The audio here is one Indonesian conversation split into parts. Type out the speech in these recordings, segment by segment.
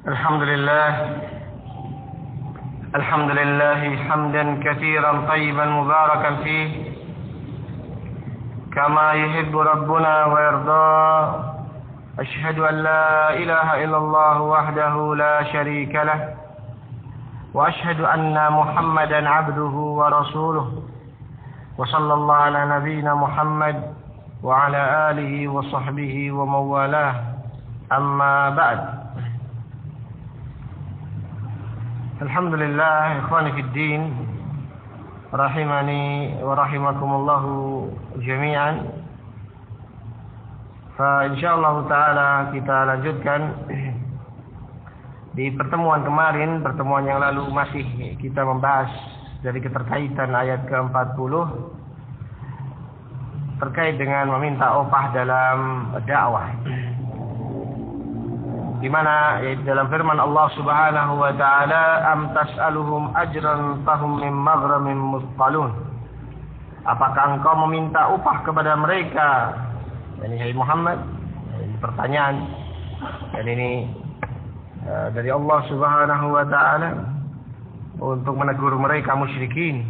الحمد لله حمدا كثيرا طيبا مباركا فيه كما يحب ربنا ويرضى. أشهد أن لا إله إلا الله وحده لا شريك له وأشهد أن محمدا عبده ورسوله وصلى الله على نبينا محمد وعلى آله وصحبه ومن والاه. أما بعد. Alhamdulillah, ikhwani fid din, rahimani wa rahimakumullahu jami'an. Insyaallah taala kita lanjutkan di pertemuan kemarin, pertemuan yang lalu masih kita membahas dari keterkaitan ayat ke-40 terkait dengan meminta upah dalam dakwah. Di mana dalam firman Allah Subhanahu wa taala, am tas'aluhum ajran fahum min maghramin muthqalun. Apakah engkau meminta upah kepada mereka? Ini hai Muhammad, ini pertanyaan. Dan ini dari Allah Subhanahu wa taala untuk menegur mereka musyrikin.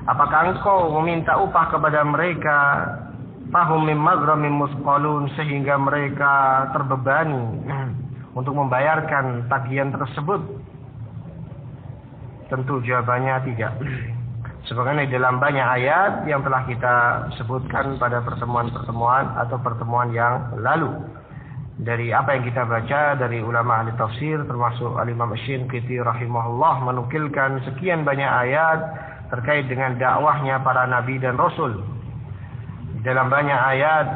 Apakah engkau meminta upah kepada mereka fahum min maghramin muthqalun, sehingga mereka terbebani untuk membayarkan tagihan tersebut? Tentu jawabannya tidak. Sebagaimana di dalam banyak ayat yang telah kita sebutkan pada pertemuan-pertemuan atau pertemuan yang lalu. Dari apa yang kita baca dari ulama ahli tafsir termasuk Al-Imam Asy-Shinqiti rahimahullah menukilkan sekian banyak ayat terkait dengan dakwahnya para nabi dan rasul. Dalam banyak ayat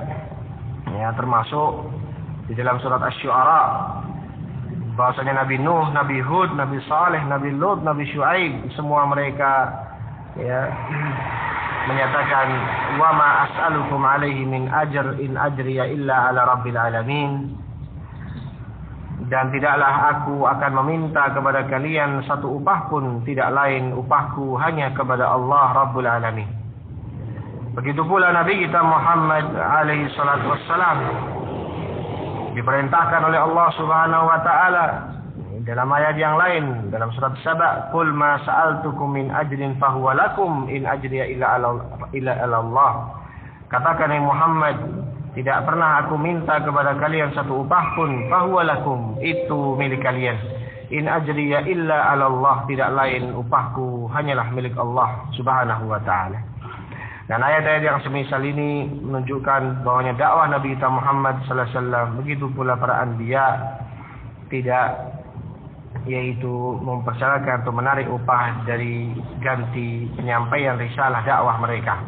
ya, termasuk di dalam surat Asy-Syu'ara, bahwasanya Nabi Nuh, Nabi Hud, Nabi Saleh, Nabi Lut, Nabi Syuaib, semua mereka ya menyatakan wa ma as'alukum alaihi min ajr in ajriya illa ala rabbil alamin. Dan tidaklah aku akan meminta kepada kalian satu upah pun, tidak lain upahku hanya kepada Allah Rabbul Alamin. Begitu pula Nabi kita Muhammad alaihi salatu wassalam diperintahkan oleh Allah Subhanahu wa taala dalam ayat yang lain dalam surat Saba, qul ma sa'altukum min ajrin fahuwa lakum in ajriya illa ala Allah. Katakan hai Muhammad, tidak pernah aku minta kepada kalian satu upah pun, fahuwa lakum, itu milik kalian. In ajriya illa ala Allah, tidak lain upahku hanyalah milik Allah Subhanahu wa taala. Dan ayat-ayat yang semisal ini menunjukkan bahwanya dakwah Nabi kita Muhammad sallallahu alaihi wasallam, begitu pula para anbiya, tidak yaitu mempersyaratkan atau menarik upah dari ganti penyampaian risalah dakwah mereka.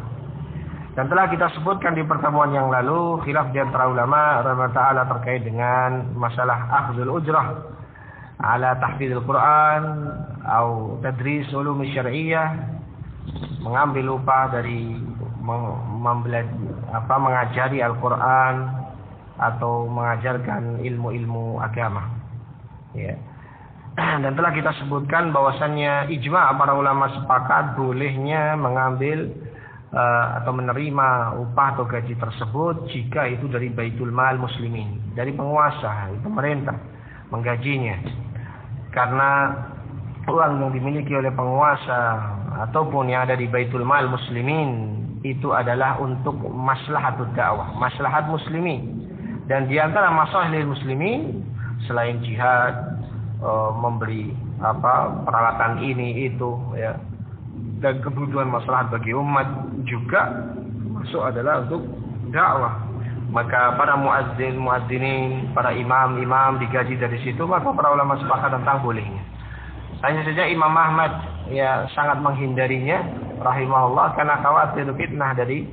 Dan telah kita sebutkan di pertemuan yang lalu khilaf di antara ulama rahimahullah taala terkait dengan masalah akhdhul ujrah ala tahfidz Quran atau tadris ulum syar'iyyah, mengambil upah dari mengajari Al-Quran atau mengajarkan ilmu-ilmu agama. Ya. Dan telah kita sebutkan bahwasannya ijma' para ulama sepakat bolehnya mengambil atau menerima upah atau gaji tersebut jika itu dari Baitul Mal Muslimin, dari penguasa, pemerintah menggajinya. Karena uang yang dimiliki oleh penguasa ataupun yang ada di Baitul Mal Muslimin itu adalah untuk maslahatud dakwah, maslahat muslimin. Dan di antara maslahil muslimin selain jihad, memberi peralatan ini itu ya, dan kebutuhan maslahat bagi umat juga masuk adalah untuk dakwah. Maka para muadzinin, para imam digaji dari situ, maka para ulama sepakat tentang bolehnya. Hanya saja Imam Ahmad ya sangat menghindarinya rahimahullah karena khawatir fitnah dari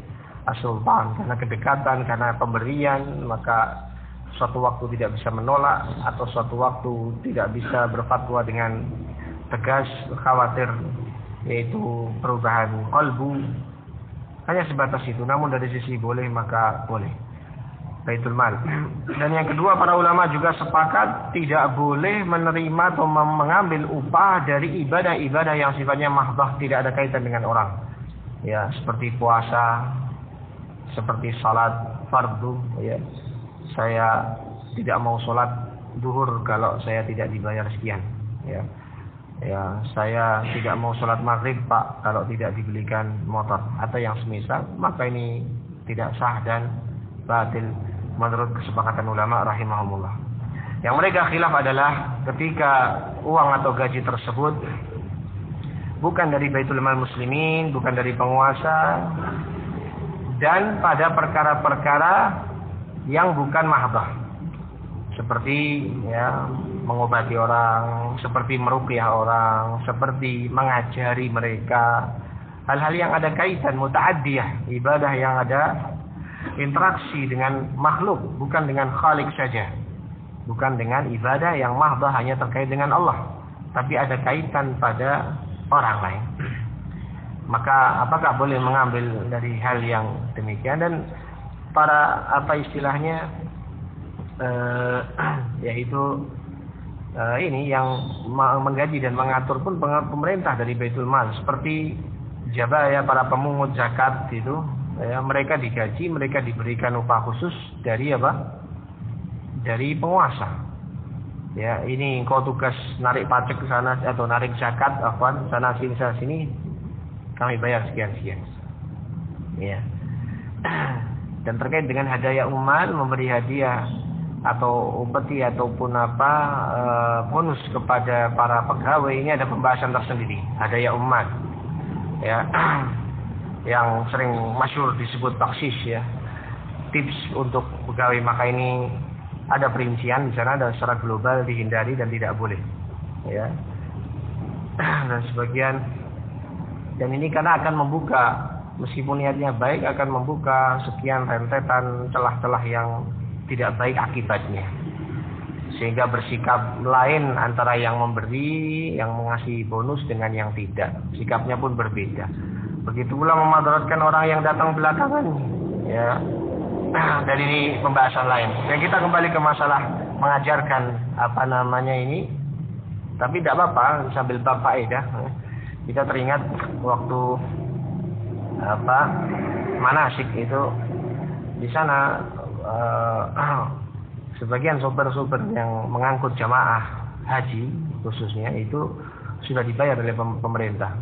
as-sultan, karena kedekatan, karena pemberian, maka suatu waktu tidak bisa menolak atau suatu waktu tidak bisa berfatwa dengan tegas, khawatir yaitu perubahan qalbu. Hanya sebatas itu. Namun dari sisi boleh maka boleh Baitul Mal. Dan yang kedua, para ulama juga sepakat tidak boleh menerima atau mengambil upah dari ibadah-ibadah yang sifatnya mahdah, tidak ada kaitan dengan orang. Ya, seperti puasa, seperti salat fardu, ya. Saya tidak mau salat duhur kalau saya tidak dibayar sekian, ya. Ya, saya tidak mau sholat maghrib Pak kalau tidak dibelikan motor atau yang semisal, maka ini tidak sah dan batil menurut kesepakatan ulama rahimahumullah. Yang mereka khilaf adalah ketika uang atau gaji tersebut bukan dari Baitul Mal Muslimin, bukan dari penguasa, dan pada perkara-perkara yang bukan mahdah, seperti ya mengobati orang, seperti meruqyah orang, seperti mengajari mereka hal-hal yang ada kaitan muta'addiyah, ibadah yang ada interaksi dengan makhluk, bukan dengan khalik saja, bukan dengan ibadah yang mahdah hanya terkait dengan Allah, tapi ada kaitan pada orang lain. Maka apakah boleh mengambil dari hal yang demikian? Dan para istilahnya yaitu ini yang menggaji dan mengatur pun pemerintah dari Baitul Mal, seperti jabaya para pemungut zakat itu, ya, mereka digaji, mereka diberikan upah khusus dari apa? Dari penguasa. Ya, ini kau tugas narik pajak ke sana atau narik zakat, sana sini, kami bayar sekian. Ya. Dan terkait dengan hadiah umat, memberi hadiah atau upeti ataupun bonus kepada para pegawai, ini ada pembahasan tersendiri. Hadiah umat, ya, yang sering masyhur disebut baksis, ya, tips untuk pegawai, maka ini ada perincian di sana, dan secara global dihindari dan tidak boleh, ya. Dan sebagian, dan ini karena akan membuka, meskipun niatnya baik, akan membuka sekian rentetan celah-celah yang tidak baik akibatnya, sehingga bersikap lain antara yang memberi, yang mengasih bonus dengan yang tidak, sikapnya pun berbeda. Begitu pula memadaratkan orang yang datang belakangan, ya. Dan ini pembahasan lain. Dan kita kembali ke masalah mengajarkan ini, tapi tidak apa-apa sambil bab faedah. Kita teringat waktu manasik itu, di sana sebagian sopir-sopir yang mengangkut jamaah haji khususnya itu sudah dibayar oleh pemerintah,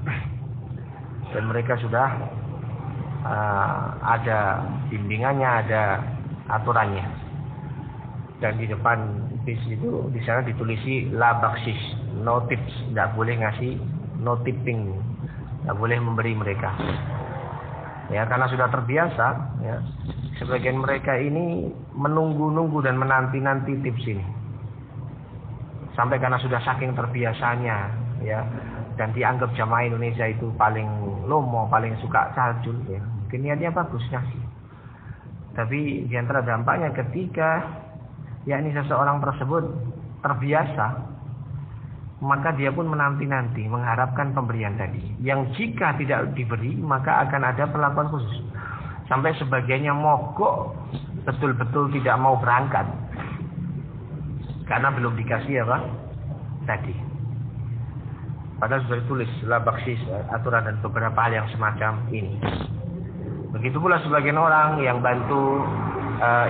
dan mereka sudah ada bimbingannya, ada aturannya, dan di depan bis itu di sana ditulisi la baksis, no tips, tidak boleh ngasih, no tipping, tidak boleh memberi mereka. Ya, karena sudah terbiasa, ya. Sebagian mereka ini menunggu-nunggu dan menanti-nanti tips ini. Sampai karena sudah saking terbiasanya, ya, dan dianggap jamaah Indonesia itu paling lomo, paling suka salju, ya. Mungkin niatnya bagus ngasih. Tapi di antara dampaknya ketika yakni seseorang tersebut terbiasa, maka dia pun menanti-nanti mengharapkan pemberian tadi, yang jika tidak diberi maka akan ada perlakuan khusus. Sampai sebagiannya mogok, betul-betul tidak mau berangkat karena belum dikasih tadi. Padahal sudah ditulis la baksis, aturan dan beberapa hal yang semacam ini. Begitu pula sebagian orang yang bantu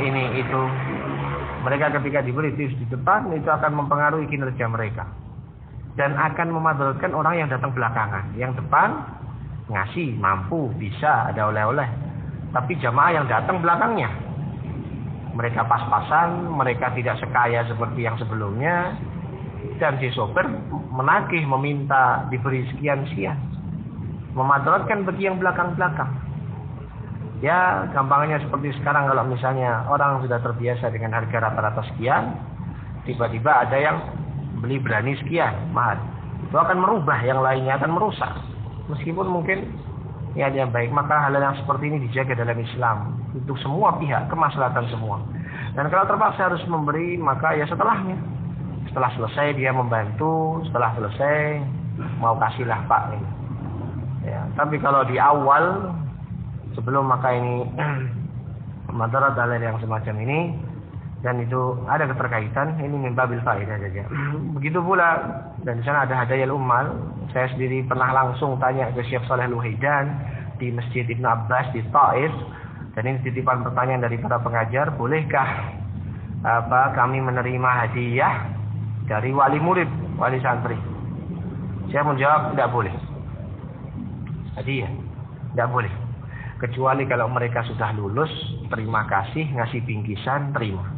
ini itu, mereka ketika diberi tips di depan itu akan mempengaruhi kinerja mereka dan akan memadaratkan orang yang datang belakangan. Yang depan ngasih, mampu, bisa, ada oleh-oleh. Tapi jamaah yang datang belakangnya, mereka pas-pasan, mereka tidak sekaya seperti yang sebelumnya, dan si sopir menagih, meminta diberi sekian-sekian, memadaratkan bagi yang belakang-belakang. Ya, gampangnya seperti sekarang, kalau misalnya orang sudah terbiasa dengan harga rata-rata sekian, tiba-tiba ada yang beli berani sekian, mahal, itu akan merubah, yang lainnya akan merusak. Meskipun mungkin ya yang baik, maka hal yang seperti ini dijaga dalam Islam untuk semua pihak, kemaslahatan semua. Dan kalau terpaksa harus memberi, maka ya setelahnya, setelah selesai dia membantu, setelah selesai mau kasihlah Pak ini. Ya, tapi kalau di awal sebelum, maka ini madarat hal yang semacam ini, dan itu ada keterkaitan, ini min babil faedah saja. Begitu pula, dan di sana ada hadiah ummal. Saya sendiri pernah langsung tanya ke Syekh Saleh Al-Wahaidan di Masjid Ibnu Abbas di Taif, dan ini titipan pertanyaan dari para pengajar, bolehkah kami menerima hadiah dari wali murid, wali santri. Saya menjawab tidak boleh. Hadiah tidak boleh. Kecuali kalau mereka sudah lulus, terima kasih, ngasih bingkisan, terima.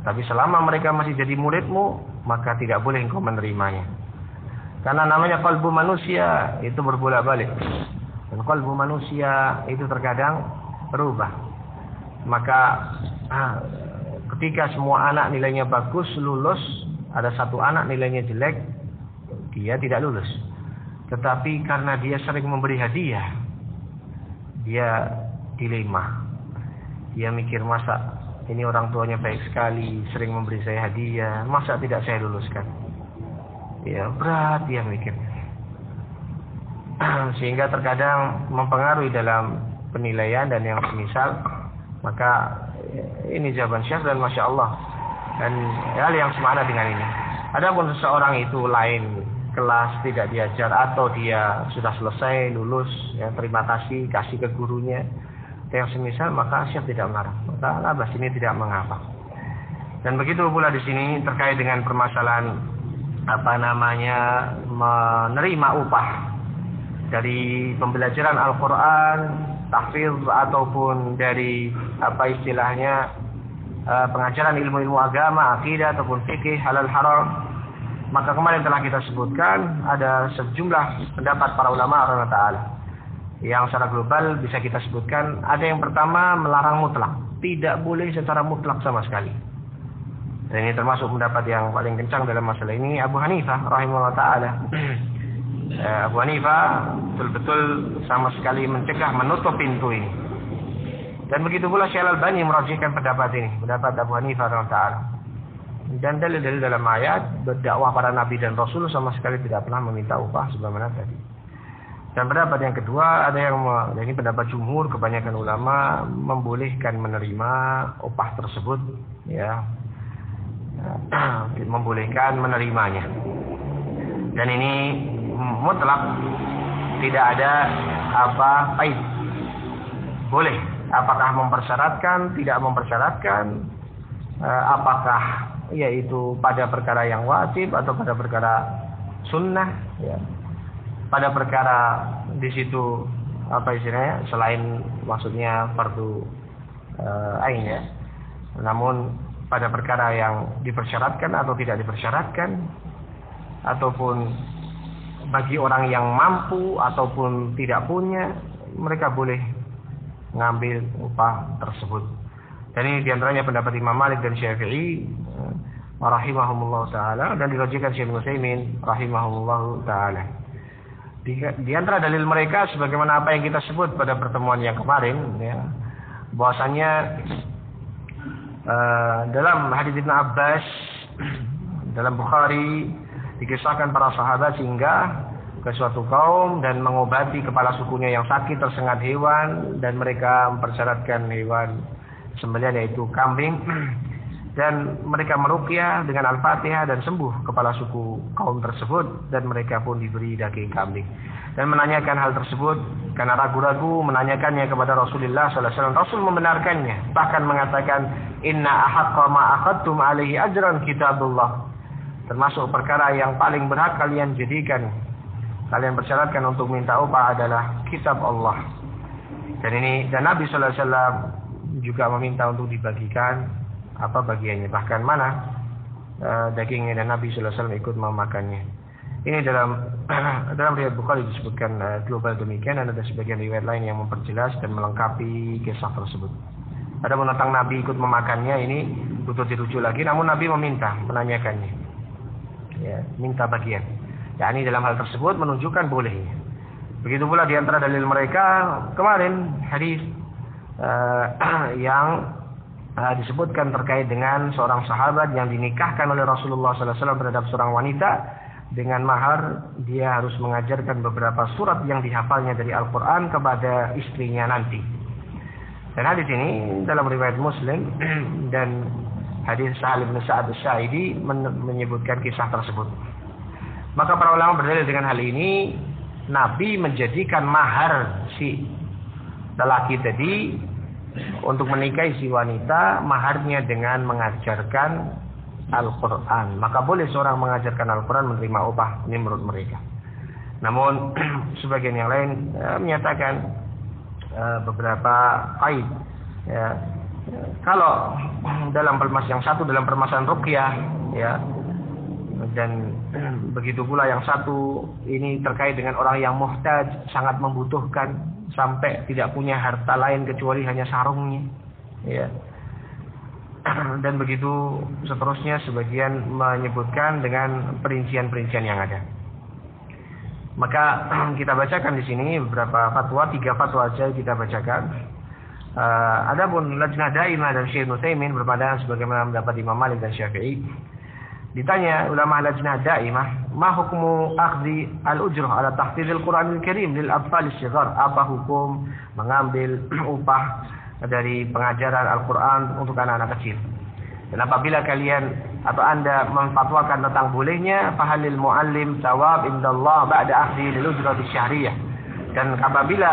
Tapi selama mereka masih jadi muridmu, maka tidak boleh engkau menerimanya. Karena namanya kalbu manusia itu berbolak-balik. Dan kalbu manusia itu terkadang berubah. Maka ketika semua anak nilainya bagus, lulus, ada satu anak nilainya jelek, dia tidak lulus. Tetapi karena dia sering memberi hadiah, dia dilema. Dia mikir, masa ini orang tuanya baik sekali, sering memberi saya hadiah, masa tidak saya luluskan? Ya berat dia mikir. Sehingga terkadang mempengaruhi dalam penilaian dan yang semisal. Maka ini jawaban Syekh dan Masya Allah. Dan hal yang semana dengan ini. Adapun seseorang itu lain kelas, tidak diajar, atau dia sudah selesai, lulus, ya, terima kasih, kasih ke gurunya, yang semisal, maka Syekh tidak marah. Maka labas, ini tidak mengapa. Dan begitu pula di sini terkait dengan permasalahan menerima upah dari pembelajaran Al-Quran, tahfidz, ataupun dari pengajaran ilmu-ilmu agama, akidah ataupun fikih, halal haram. Maka kemarin telah kita sebutkan ada sejumlah pendapat para ulama rahimahullah taala. Yang secara global bisa kita sebutkan, ada yang pertama melarang mutlak, tidak boleh secara mutlak sama sekali. Dan ini termasuk pendapat yang paling kencang dalam masalah ini Abu Hanifah rahimahullah taala. Abu Hanifah betul-betul sama sekali mencegah, menutup pintu ini. Dan begitu pula Syekh Al-Albani merajihkan pendapat ini, pendapat Abu Hanifah rahimahullah taala. Dan dalil-dalil dalam ayat berdakwah para nabi dan rasul sama sekali tidak pernah meminta upah sebagaimana tadi. Dan pendapat yang kedua, ada yang ini pendapat jumhur, kebanyakan ulama membolehkan menerima upah tersebut, ya, membolehkan menerimanya. Dan ini mutlak, tidak ada paid. Boleh. Apakah mempersyaratkan, tidak mempersyaratkan, apakah yaitu pada perkara yang wajib atau pada perkara sunnah, ya. Pada perkara di situ istilahnya selain maksudnya fardu ain, ya. Namun pada perkara yang dipersyaratkan atau tidak dipersyaratkan, ataupun bagi orang yang mampu ataupun tidak punya, mereka boleh ngambil upah tersebut. Dan ini diantaranya pendapat Imam Malik dan Syafi'i rahimahumullah ta'ala, dan dirajikan Syekh Utsaimin rahimahumullah ta'ala. Di antara dalil mereka sebagaimana apa yang kita sebut pada pertemuan yang kemarin, ya, bahwasanya dalam hadis Ibnu Abbas dalam Bukhari dikisahkan para sahabat singgah ke suatu kaum dan mengobati kepala sukunya yang sakit tersengat hewan, dan mereka mempersyaratkan hewan sembelihan yaitu kambing, dan mereka meruqyah dengan Al-Fatihah dan sembuh kepala suku kaum tersebut, dan mereka pun diberi daging kambing. Dan menanyakan hal tersebut karena ragu-ragu, menanyakannya kepada Rasulullah sallallahu alaihi wasallam. Rasul membenarkannya, bahkan mengatakan inna ahaqqa ma akhadtum alaihi ajran kitabullah. Termasuk perkara yang paling berhak kalian jadikan, kalian bersyaratkan untuk minta upah adalah kitab Allah. Dan Nabi sallallahu alaihi wasallam juga meminta untuk dibagikan bagiannya, bahkan dagingnya, dan Nabi sallallahu alaihi wasallam ikut memakannya. Ini dalam riwayat Bukhari disebutkan global demikian, dan ada sebagian riwayat lain yang memperjelas dan melengkapi kisah tersebut. Ada tentang Nabi ikut memakannya, ini butuh dirujuk lagi, namun Nabi menanyakannya, ya, minta bagian. Ya, ini dalam hal tersebut menunjukkan bolehnya. Begitu pula di antara dalil mereka kemarin hadis yang disebutkan terkait dengan seorang sahabat yang dinikahkan oleh Rasulullah sallallahu alaihi wasallam terhadap seorang wanita dengan mahar, dia harus mengajarkan beberapa surat yang dihafalnya dari Al-Quran kepada istrinya nanti. Dan hadis ini dalam riwayat Muslim dan hadis Sahal bin Sa'ad As-Sa'idi menyebutkan kisah tersebut. Maka para ulama berdalil dengan hal ini, Nabi menjadikan mahar si lelaki tadi untuk menikahi si wanita maharnya dengan mengajarkan Al-Quran. Maka boleh seorang mengajarkan Al-Quran menerima upah, ini menurut mereka. Namun sebagian yang lain menyatakan beberapa faid. Ya, kalau dalam yang satu dalam permasalahan ruqyah, ya, dan begitu pula yang satu ini terkait dengan orang yang muhtaj, sangat membutuhkan sampai tidak punya harta lain kecuali hanya sarungnya, ya. Dan begitu seterusnya, sebagian menyebutkan dengan perincian-perincian yang ada. Maka kita bacakan di sini beberapa fatwa, 3 fatwa saja kita bacakan. Adapun Lajnah Daimah dan Syekh Utsaimin berpandangan sebagaimana pendapat Imam Malik dan Syafi'i. Ditanya ulama Lajnah Daimah, ma hukmu akhdhi al-ujrah ala tahfizil Qur'anil Karim lil atfal as-shighar? Apa hukum mengambil upah dari pengajaran Al-Quran untuk anak-anak kecil? Dan apabila kalian atau Anda memfatwakan tentang bolehnya, fahalil muallim thawab indallah ba'da akhdhi lil ujrah syahriyah. Dan apabila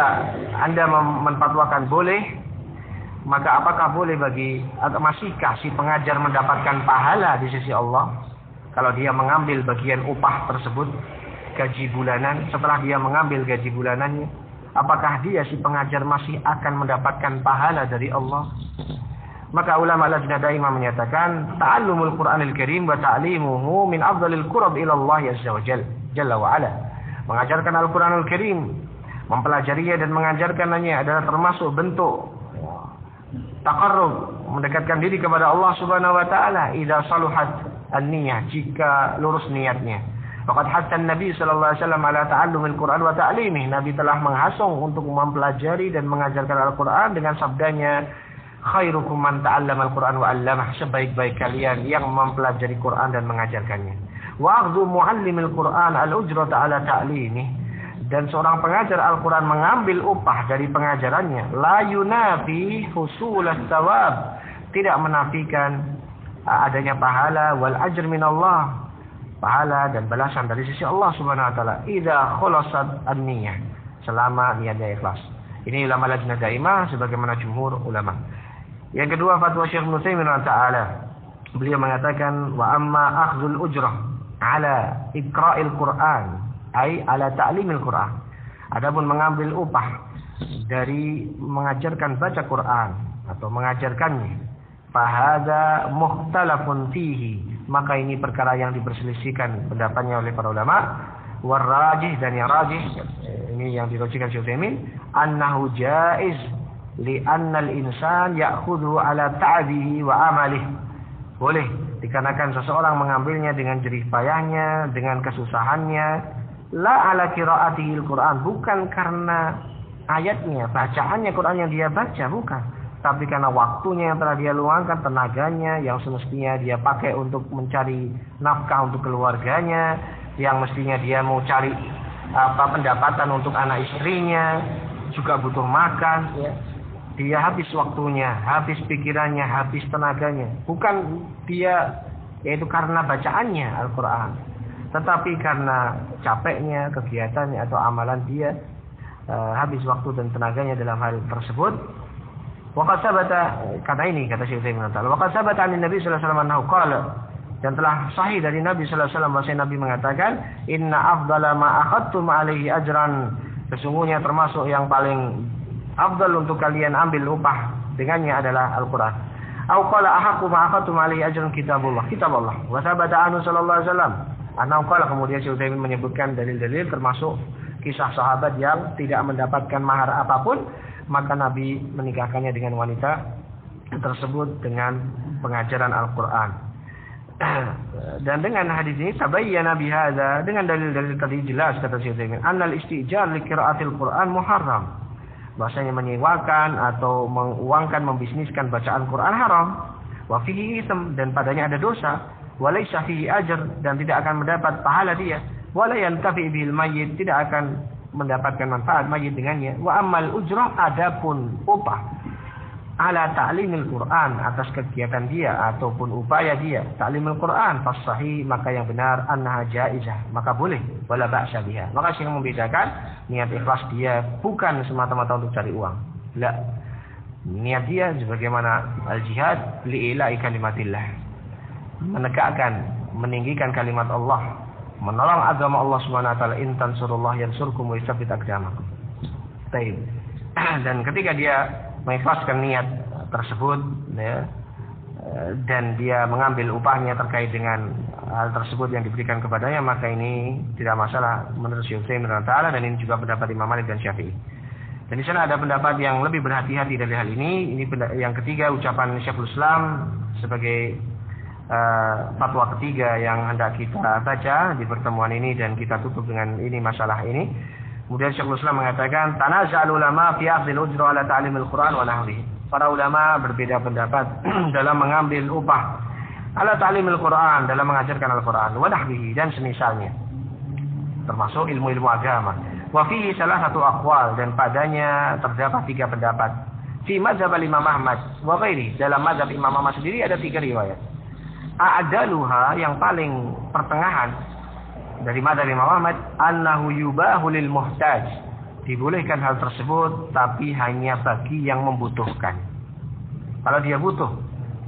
Anda memfatwakan boleh, maka apakah boleh bagi atau masihkah si pengajar mendapatkan pahala di sisi Allah kalau dia mengambil bagian upah tersebut, gaji bulanan? Setelah dia mengambil gaji bulanannya, apakah dia si pengajar masih akan mendapatkan pahala dari Allah? Maka ulama Lajnah Daimah menyatakan, ta'allumul Qur'anil Karim wa ta'limuhu min afdalil qurab ila Allah azza wa jalla wa ala. Mengajarkan Al-Qur'anul Karim, mempelajarinya dan mengajarkannya adalah termasuk bentuk taqarrub, mendekatkan diri kepada Allah Subhanahu wa taala, idza saluhat an-niyah, jika lurus niatnya. Faqad hatta Nabi sallallahu alaihi wasallam ala ta'allumil Qur'an wa ta'limih. Nabi telah menghasung untuk mempelajari dan mengajarkan Al-Qur'an dengan sabdanya, khairukum man ta'allama al-Qur'an wa 'allamah. Sebaik-baik kalian yang mempelajari Qur'an dan mengajarkannya. Wa akhdhu muallimil Qur'an al-ujrata 'ala ta'limih. Dan seorang pengajar Al-Quran mengambil upah dari pengajarannya, la yunafi husulas thawab, tidak menafikan adanya pahala, wal ajr min Allah, pahala dan balasan dari sisi Allah Subhanahu wa taala, idza khalasat an-niyah, selama niatnya ikhlas. Ini ulama Lajnah Daimah sebagaimana jumhur ulama. Yang kedua, fatwa Syekh Utsaimin taala, beliau mengatakan, wa amma akhdhul ujrah ala iqra'il Qur'an ai ala ta'limil Qur'an. Adapun mengambil upah dari mengajarkan baca Quran atau mengajarkannya, fahadza mukhtalafun fihi, maka ini perkara yang diperselisihkan pendapatnya oleh para ulama. Warrajih, dan yang rajih, ini yang dirujukkan Syekh Utsaimin, annahu jaiz li anna al-insan ya'khudhu ala ta'bihi wa amalihi. Boleh dikarenakan seseorang mengambilnya dengan jerih payahnya, dengan kesusahannya, la ala qiraatihil Quran, bukan karena ayatnya, bacaannya Quran yang dia baca, bukan, tapi karena waktunya yang telah dia luangkan, tenaganya yang semestinya dia pakai untuk mencari nafkah untuk keluarganya, yang mestinya dia mau cari pendapatan untuk anak istrinya, juga butuh makan, ya. Dia habis waktunya, habis pikirannya, habis tenaganya, bukan dia yaitu karena bacaannya Al-Quran, tetapi karena capeknya, kegiatannya atau amalan dia, habis waktu dan tenaganya dalam hal tersebut. Waqad sabata, kata ini kata Syekh Utsaimin taala, waqad sabata an Nabi sallallahu alaihi wasallam annahu qala, dan telah sahih dari Nabi sallallahu alaihi wasallam bahwa Nabi mengatakan, inna afdala ma akhadtum alaihi ajran, sesungguhnya termasuk yang paling afdal untuk kalian ambil upah dengannya adalah Al-Qur'an. Au qala ahaqqu ma akhadtum alaihi ajran kitabullah, kitabullah. Wa sabata anhu sallallahu alaihi wasallam An-Nawqala, kemudian Syekh Utsaimin menyebutkan dalil-dalil termasuk kisah sahabat yang tidak mendapatkan mahar apapun, maka Nabi menikahkannya dengan wanita tersebut dengan pengajaran Al-Quran. Dan dengan hadis ini tabayyana bihadza, dengan dalil-dalil tadi jelas kata Syekh Utsaimin, annal istijar li qiraatil Quran muharram, bahwasanya menyewakan atau menguangkan, membisniskan bacaan Quran haram, wa fihi itsm, dan padanya ada dosa, walaysa fihi ajr, dan tidak akan mendapat pahala dia, wala yantafi bil mayyit, tidak akan mendapatkan manfaat mayit dengannya. Wa ammal ujrah, adapun upah ala ta'limil Quran, atas kegiatan dia ataupun upaya dia ta'limil Quran, fasahih, maka yang benar annaha jaizah, maka boleh, wala ba'sa biha. Maka yang membedakan niat ikhlas dia bukan semata-mata untuk cari uang, la, Niat dia sebagaimana al-jihad li'ila'i kalimatillah, menegakkan, meninggikan kalimat Allah, menolong agama Allah Subhanahu wa taala. In tansurullah yansurkum wa yutsabbit aqdamakum. Baik. Dan ketika dia mengikhlaskan niat tersebut, ya, dan dia mengambil upahnya terkait dengan hal tersebut yang diberikan kepadanya, maka ini tidak masalah menurut Syekh Utsaimin taala, dan ini juga pendapat Imam Malik dan Syafi'i. Dan di sana ada pendapat yang lebih berhati-hati dari hal ini. Ini yang ketiga, ucapan Syekhul Islam sebagai fatwa ketiga yang hendak kita baca di pertemuan ini, dan kita tutup dengan ini masalah ini. Kemudian Syekhul Islam mengatakan, tanaza'al ulama fi akhdhil ujra ala ta'limil Qur'an wa nahwihi. Para ulama berbeda pendapat dalam mengambil upah ala ta'limil Qur'an, dalam mengajarkan Al-Qur'an, wa nahwihi, dan semisalnya, termasuk ilmu-ilmu agama. Wa fihi salah satu aqwal, dan padanya terdapat 3 pendapat. Fi mazhab Imam Ahmad wa ghairi, dalam mazhab Imam Ahmad sendiri ada 3 riwayat. A'daluha, yang paling pertengahan dari mazhab Imam Ahmad, annahu yubahu lil muhtaj, dibolehkan hal tersebut tapi hanya bagi yang membutuhkan. Kalau dia butuh,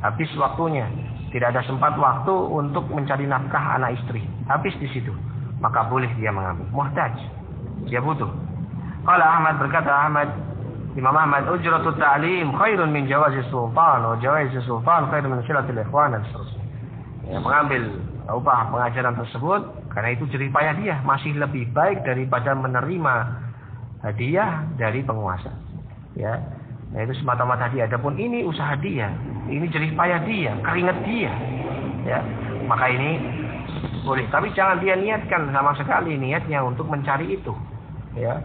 habis waktunya, tidak ada sempat waktu untuk mencari nafkah anak istri, habis di situ, maka boleh dia mengambil. Muhtaj, dia butuh. Kalau Ahmad, berkata Ahmad, Imam Ahmad, ujratut ta'lim khairun min jawazis sultan, wa jawazis sultan khairun min silatil ikhwan, dan seterusnya. Ya, mengambil upah pengajaran tersebut karena itu jerih payah dia masih lebih baik daripada menerima hadiah dari penguasa. Ya, nah itu semata-mata dia. Adapun ini usaha dia, ini jerih payah dia, keringat dia. Ya, maka ini boleh. Tapi jangan dia niatkan sama sekali niatnya untuk mencari itu. Ya.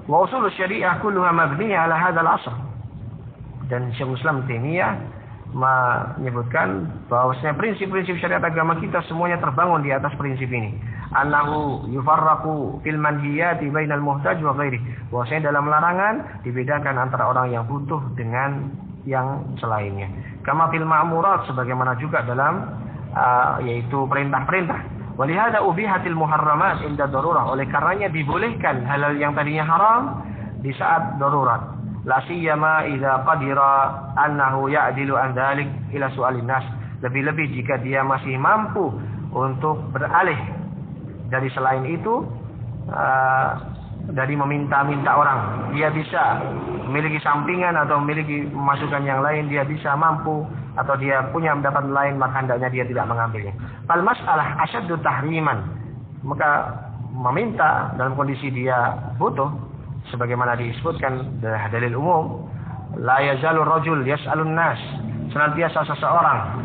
Wa usul syariah kulluha mabniyah ala hadzal asr. Dan Syekhul Islam Taimiyah menyebutkan bahwasanya prinsip-prinsip syariat agama kita semuanya terbangun di atas prinsip ini. Annahu yufarraqu fil manhiyati bainal muhtaj wa ghairi. Bahwasanya dalam larangan dibedakan antara orang yang butuh dengan yang selainnya. Kama fil ma'murat, sebagaimana juga dalam yaitu perintah-perintah. Walihada ubihatil muharramat inda darurah. Oleh karenanya dibolehkan halal yang tadinya haram di saat darurat. La siyama idza qadira annahu ya'dilu an dzalik ila su'alin nas. Lebih-lebih jika dia masih mampu untuk beralih dari selain itu, dari meminta-minta orang. Dia bisa memiliki sampingan atau memiliki masukan yang lain, dia bisa mampu atau dia punya pendapatan lain, maka hendaknya dia tidak mengambilnya. Fal mas'alah asyaddu tahriman. Maka meminta dalam kondisi dia butuh, sebagaimana disebutkan dalil umum, la yazalu rajul yas'alun nas, senantiasa seseorang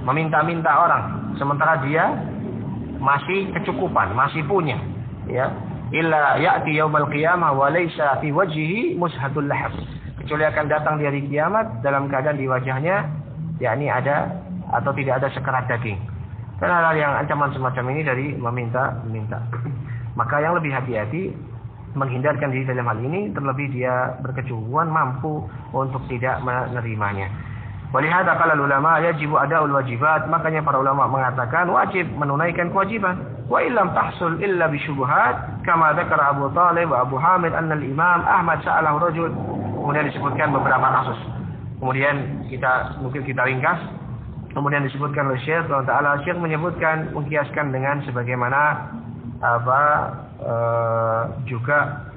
meminta-minta orang sementara dia masih kecukupan, masih punya, ya, illa ya'ti yaumal qiyamah wa laysa fi wajhihi mushatul lahab, kecuali akan datang di hari kiamat dalam keadaan di wajahnya yakni ada atau tidak ada sekerat daging. Karena hal yang ancaman semacam ini dari meminta-minta. Maka yang lebih hati-hati menghindarkan diri dalam hal ini, terlebih dia berkecukupan mampu untuk tidak menerimanya. Walihada qala ulama yajibu ada'ul wajibat, makanya para ulama mengatakan wajib menunaikan kewajiban. Wa illam tahsul illa bisyubhat kama dzakara Abu Thalib wa Abu Hamid anna al-Imam Ahmad sa'alahu rajul. Kemudian disebutkan beberapa kasus. Kemudian mungkin kita ringkas. Kemudian disebutkan oleh Syekh Ta'ala, Syekh menyebutkan mengkiaskan dengan sebagaimana juga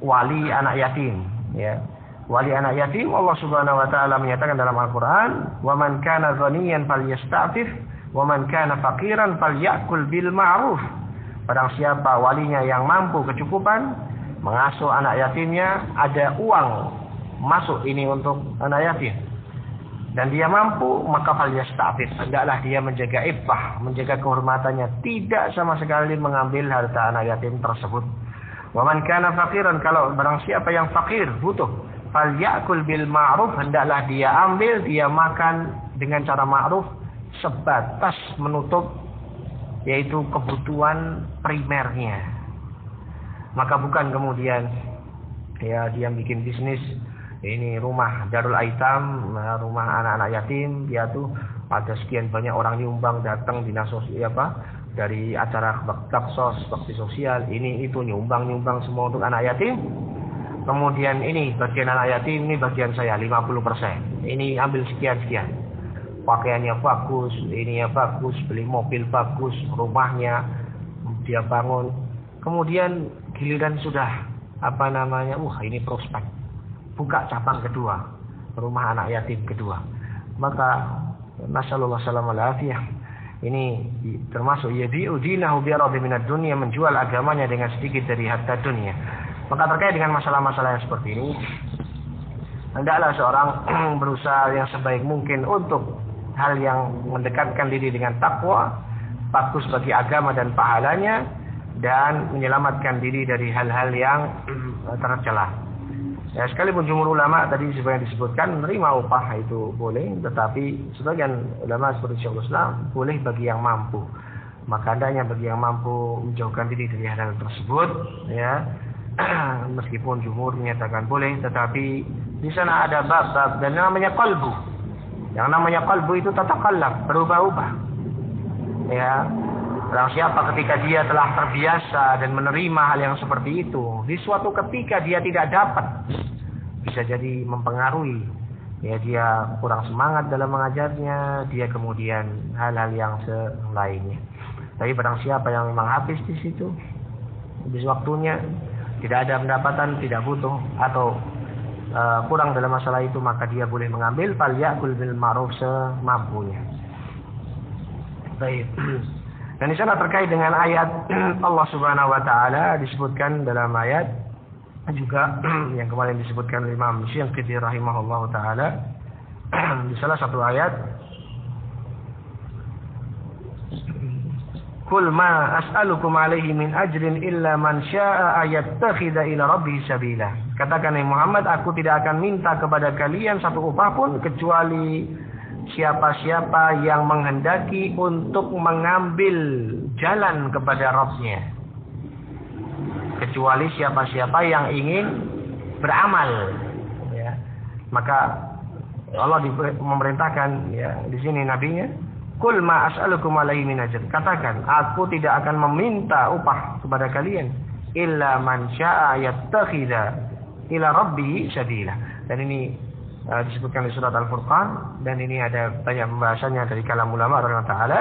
wali anak yatim, ya. Wali anak yatim, Allah Subhanahu wa taala menyatakan dalam Al-Qur'an, "Wa man kana ghaniyan falyasta'fif, wa man kana faqiran falyakul bil ma'ruf." Barang siapa walinya yang mampu kecukupan mengasuh anak yatimnya, ada uang masuk ini untuk anak yatim, dan dia mampu, maka falyasta'fif, hendaklah dia menjaga iffah, menjaga kehormatannya, tidak sama sekali mengambil harta anak yatim tersebut. Wa man kana faqiran, kalau barang siapa yang fakir, butuh, falyakul bil ma'ruf, hendaklah dia ambil, dia makan dengan cara ma'ruf, sebatas menutup yaitu kebutuhan primernya. Maka bukan kemudian ya dia bikin bisnis, ini rumah Darul Aitam, rumah anak-anak yatim, dia tuh ada sekian banyak orang nyumbang, datang dinas sosial dari acara baksos, bakti sosial, ini itu nyumbang semua untuk anak yatim. Kemudian ini bagian anak yatim, ini bagian saya 50%. Ini ambil sekian-sekian. Pakaiannya bagus, ininya bagus, beli mobil bagus, rumahnya dia bangun. Kemudian giliran sudah ini prospek. Buka cabang kedua, rumah anak yatim kedua. Maka nasallallahu alaihi wasallam ini termasuk yabi'u dinahu bi'aradi minad dunya, menjual agamanya dengan sedikit dari harta dunia. Maka terkait dengan masalah-masalah yang seperti ini, hendaklah seorang berusaha yang sebaik mungkin untuk hal yang mendekatkan diri dengan takwa, bagus bagi agama dan pahalanya, dan menyelamatkan diri dari hal-hal yang tercela. Ya, sekalipun jumhur ulama tadi sebagian disebutkan menerima upah itu boleh, tetapi sebagian ulama seperti Syekhul Islam boleh bagi yang mampu. Maka hendaknya bagi yang mampu menjauhkan diri dari hal tersebut, ya. Meskipun jumhur menyatakan boleh, tetapi di sana ada bab-bab dan namanya qalbu. Yang namanya qalbu itu tatakallab, berubah-ubah. Ya, orang siapa ketika dia telah terbiasa dan menerima hal yang seperti itu, di suatu ketika dia tidak dapat, bisa jadi mempengaruhi. Ya, dia kurang semangat dalam mengajarnya, dia kemudian hal-hal yang lainnya. Tapi barang siapa yang memang habis di situ, habis waktunya, tidak ada pendapatan, tidak butuh atau kurang dalam masalah itu, maka dia boleh mengambil falyakul bil ma'ruf semampunya. Baik. Dan di sana terkait dengan ayat Allah Subhanahu wa taala disebutkan dalam ayat juga yang kemarin disebutkan oleh Imam Syinqiti rahimahullahu taala di salah satu ayat, Qul ma as'alukum alaihi min ajrin illa man syaa'a yattakhidha ila rabbih sabila. Katakan Muhammad, aku tidak akan minta kepada kalian satu upah pun kecuali siapa-siapa yang menghendaki untuk mengambil jalan kepada Rabb-Nya. Kecuali siapa-siapa yang ingin beramal, ya. Maka Allah memerintahkan, ya, di sini nabinya, Qul ma as'alukum alaihi min ajr. Katakan, aku tidak akan meminta upah kepada kalian illa man syaa'a yattakhidha ila rabbih sabila. Dan ini disebutkan di surat Al-Furqan, dan ini ada banyak pembahasannya dari kalam ulama radhiyallahu taala.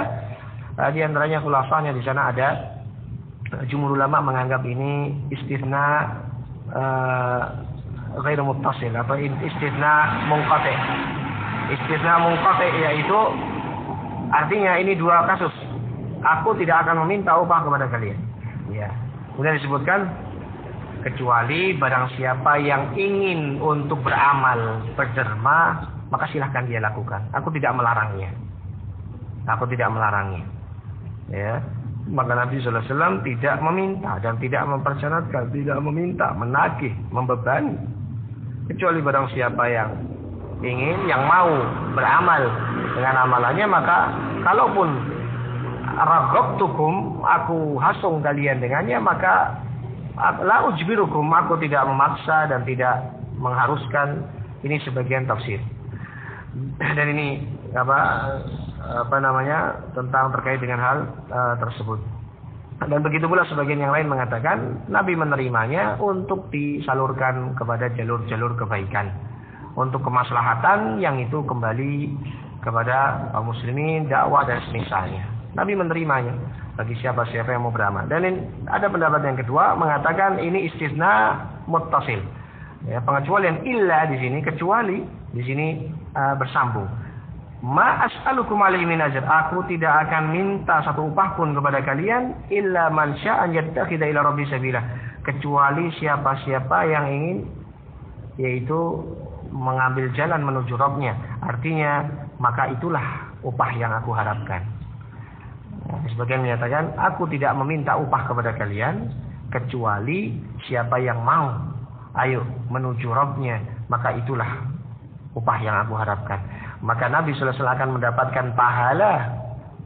Di antaranya khulasanya di sana ada jumhur ulama menganggap ini istitsna ghairu muttasil atau istitsna munqati'. Istitsna munqati' yaitu artinya ini dua kasus. Aku tidak akan meminta upah kepada kalian. Ya. Kemudian disebutkan kecuali barang siapa yang ingin untuk beramal, berderma, maka silahkan dia lakukan. Aku tidak melarangnya. Aku tidak melarangnya. Ya. Maka Nabi sallallahu alaihi wasallam tidak meminta dan tidak mempersyaratkan, tidak meminta, menagih, membebani. Kecuali barang siapa yang ingin, yang mau beramal dengan amalannya, maka kalaupun raghhabtukum, aku hasung kalian dengannya, maka la ujbirukum, aku tidak memaksa dan tidak mengharuskan. Ini sebagian tafsir. Dan ini tentang terkait dengan hal tersebut. Dan begitu pula sebagian yang lain mengatakan Nabi menerimanya untuk disalurkan kepada jalur-jalur kebaikan, untuk kemaslahatan yang itu kembali kepada kaum muslimin, dakwah dan semisalnya. Nabi menerimanya bagi siapa-siapa yang mau beramal. Dan ada pendapat yang kedua mengatakan ini istisna muttasil. Ya, pengecualian illa di sini, kecuali di sini bersambung. Ma as'alukum alaihi min ajr. Aku tidak akan minta satu upah pun kepada kalian illa man syaa'a yattakhidha ila rabbi sabila. Kecuali siapa-siapa yang ingin, yaitu mengambil jalan menuju Rabb-Nya. Artinya, maka itulah upah yang aku harapkan. Sebagian menyatakan, aku tidak meminta upah kepada kalian kecuali siapa yang mau ayo menuju Rabb-Nya, maka itulah upah yang aku harapkan. Maka Nabi sallallahu alaihi wasallam akan mendapatkan pahala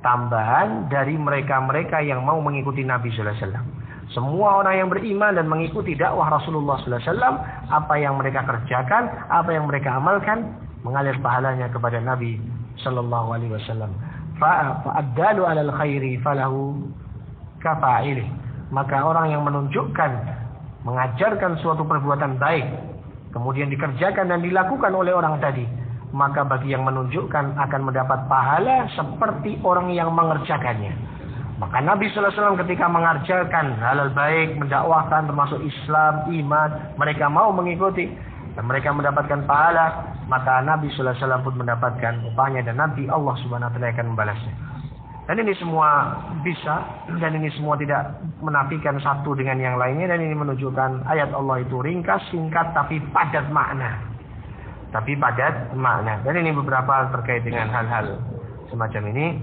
tambahan dari mereka-mereka yang mau mengikuti Nabi sallallahu alaihi wasallam. Semua orang yang beriman dan mengikuti dakwah Rasulullah sallallahu alaihi wasallam, apa yang mereka kerjakan, apa yang mereka amalkan, mengalir pahalanya kepada Nabi sallallahu alaihi wasallam. Fa'addalu 'alal khairi falahu kafa'ilih. Maka orang yang menunjukkan, mengajarkan suatu perbuatan baik, kemudian dikerjakan dan dilakukan oleh orang tadi, maka bagi yang menunjukkan akan mendapat pahala seperti orang yang mengerjakannya. Maka Nabi sallallahu alaihi wasallam ketika mengajarkan halal baik, mendakwahkan termasuk Islam, iman, mereka mau mengikuti dan mereka mendapatkan pahala, maka Nabi sallallahu alaihi wasallam pun mendapatkan upahnya dan nanti Allah Subhanahu wa taala akan membalasnya. Dan ini semua bisa, dan ini semua tidak menafikan satu dengan yang lainnya, dan ini menunjukkan ayat Allah itu ringkas, singkat, tapi padat makna. Dan ini beberapa terkait dengan hal-hal semacam ini.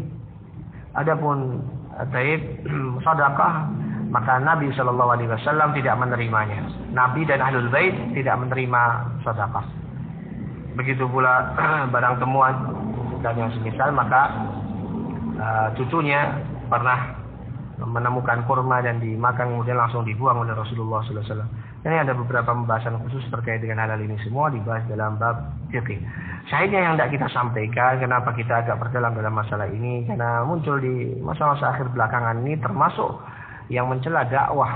Adapun sedekah, maka Nabi Shallallahu Alaihi Wasallam tidak menerimanya. Nabi dan Ahlul Bait tidak menerima sedekah. Begitu pula barang temuan dan yang semisal, maka cucunya pernah menemukan kurma dan dimakan kemudian langsung dibuang oleh Rasulullah sallallahu alaihi wasallam. Ini ada beberapa pembahasan khusus terkait dengan hal ini, semua dibahas dalam bab fikih. Syahidnya yang tidak kita sampaikan, kenapa kita agak berdalam dalam masalah ini, karena muncul di masa-masa akhir belakangan ini termasuk yang mencela dakwah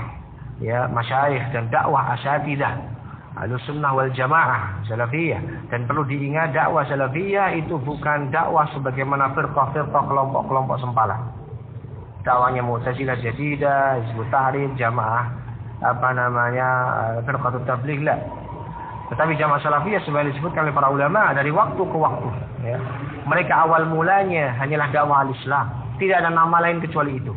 ya masyayikh dan dakwah asyatidah Ahlussunnah wal Jamaah Salafiyah. Dan perlu diingat, dakwah Salafiyah itu bukan dakwah sebagaimana firqah-firqah kelompok-kelompok sempalan. Dakwahnya Mu'tazilah Jadidah, Hizbut Tahrir, Jamaah firqatut tabligh lah. Tetapi Jamaah Salafiyah sebenarnya disebutkan oleh para ulama dari waktu ke waktu ya. Mereka awal mulanya hanyalah dakwah al-Islam, tidak ada nama lain kecuali itu.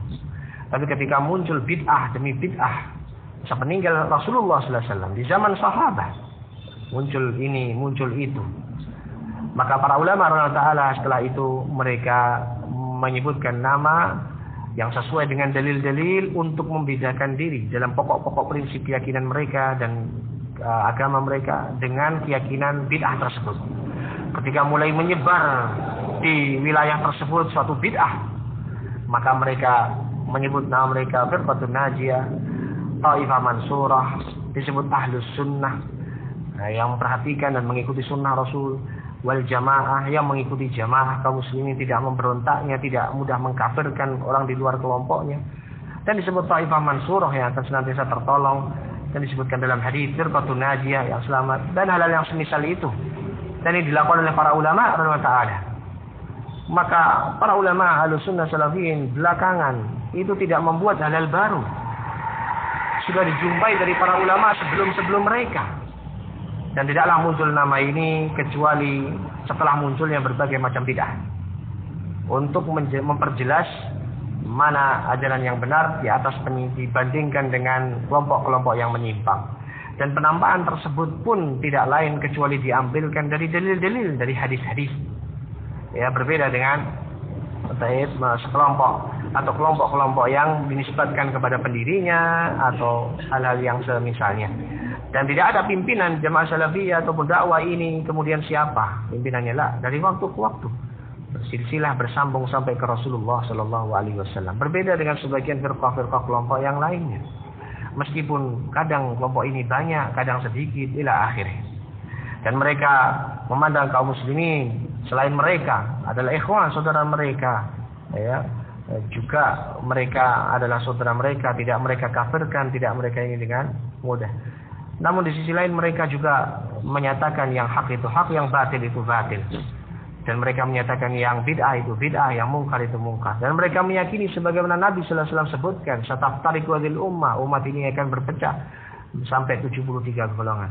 Tapi ketika muncul bid'ah demi bid'ah sepeninggal Rasulullah sallallahu alaihi wasallam di zaman sahabat, muncul ini, muncul itu. Maka para ulama radhiyallahu taala setelah itu mereka menyebutkan nama yang sesuai dengan dalil-dalil untuk membedakan diri dalam pokok-pokok prinsip keyakinan mereka dan agama mereka dengan keyakinan bid'ah tersebut. Ketika mulai menyebar di wilayah tersebut suatu bid'ah, maka mereka menyebut nama mereka firqatun najiyah, Taifah Mansurah, disebut Ahlus Sunnah yang memperhatikan dan mengikuti sunnah Rasul, wal Jamaah yang mengikuti jamaah kaum muslimin, tidak memberontaknya, tidak mudah mengkafirkan orang di luar kelompoknya, dan disebut Taifah Mansurah yang akan senantiasa tertolong, dan disebutkan dalam hadis firqatun najiyah yang selamat, dan hal-hal yang semisal itu. Dan ini dilakukan oleh para ulama radhiyallahu taala. Maka para ulama Ahlus Sunnah Salafiyin belakangan itu tidak membuat hal-hal baru. Sudah dijumpai dari para ulama sebelum mereka. Dan tidaklah muncul nama ini kecuali setelah munculnya berbagai macam bid'ah. Untuk memperjelas mana ajaran yang benar di atas dibandingkan dengan kelompok-kelompok yang menyimpang. Dan penampakan tersebut pun tidak lain kecuali diambilkan dari dalil-dalil, dari hadis-hadis. Ya, berbeda dengan sekelompok atau kelompok-kelompok yang dinisbatkan kepada pendirinya atau hal-hal yang semisalnya. Dan tidak ada pimpinan Jamaah Salafiyah ataupun dakwah ini kemudian siapa pimpinannya lah, dari waktu ke waktu bersilsilah bersambung sampai ke Rasulullah sallallahu alaihi wasallam. Berbeda dengan sebagian firqah-firqah kelompok yang lainnya. Meskipun kadang kelompok ini banyak, kadang sedikit ila akhirnya. Dan mereka memandang kaum muslimin selain mereka adalah ikhwan, saudara mereka ya. Juga mereka adalah saudara mereka, tidak mereka kafirkan, tidak mereka ini dengan mudah. Namun di sisi lain mereka juga menyatakan yang hak itu hak, yang batil itu batil. Dan mereka menyatakan yang bid'ah itu bid'ah, yang mungkar itu mungkar. Dan mereka meyakini sebagaimana Nabi sallallahu alaihi wasallam sebutkan, sataftariqu hadhil ummah, umat ini akan berpecah sampai 73 golongan.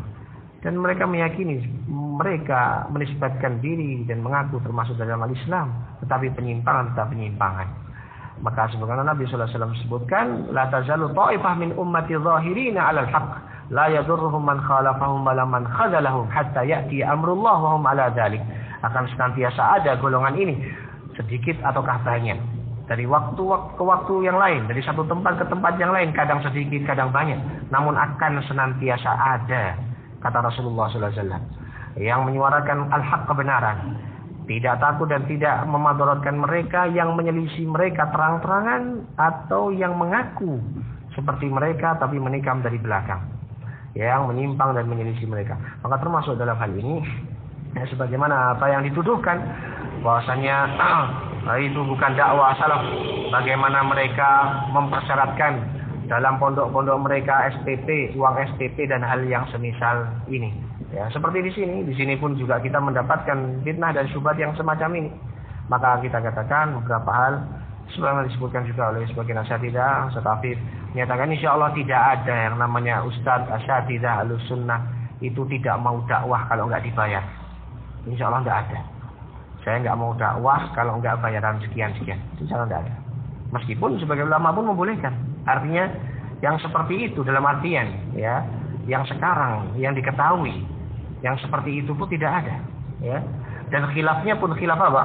Dan mereka meyakini, mereka menisbatkan diri dan mengaku termasuk dalam al-Islam, tetapi penyimpangan tetap penyimpangan. Maka sebagaimana Nabi sallallahu alaihi wasallam sebutkan, la tazalu ta'ifah min ummati zahirina 'alal haqq, la yadurruhum man khalafahum wa man khadalahum hatta ya'ti amrullah wa hum 'ala dzalik. Akan senantiasa ada golongan ini, sedikit ataukah banyak, dari waktu ke waktu yang lain, dari satu tempat ke tempat yang lain, kadang sedikit, kadang banyak, namun akan senantiasa ada, kata Rasulullah sallallahu alaihi wasallam, yang menyuarakan al-haq, kebenaran, tidak takut dan tidak memadaratkan mereka yang menyelisih mereka terang-terangan atau yang mengaku seperti mereka tapi menikam dari belakang, yang menyimpang dan menyelisih mereka. Maka termasuk dalam hal ini ya, sebagaimana apa yang dituduhkan bahwasanya itu bukan dakwah salaf, bagaimana mereka mempersyaratkan dalam pondok-pondok mereka SPP, uang SPP dan hal yang semisal ini. Ya, seperti di sini pun juga kita mendapatkan fitnah dan syubhat yang semacam ini. Maka kita katakan beberapa hal sebagaimana disebutkan juga oleh sebagian asatidzah, tetapi menyatakan insya Allah tidak ada yang namanya ustadz asatidzah Ahlus Sunnah itu tidak mau dakwah kalau nggak dibayar. Insya Allah nggak ada. Saya nggak mau dakwah kalau nggak bayaran sekian-sekian. Insya Allah nggak ada. Meskipun sebagai ulama pun membolehkan. Artinya yang seperti itu dalam artian ya, yang sekarang yang diketahui, yang seperti itu pun tidak ada. Ya. Dan khilafnya pun khilaf apa?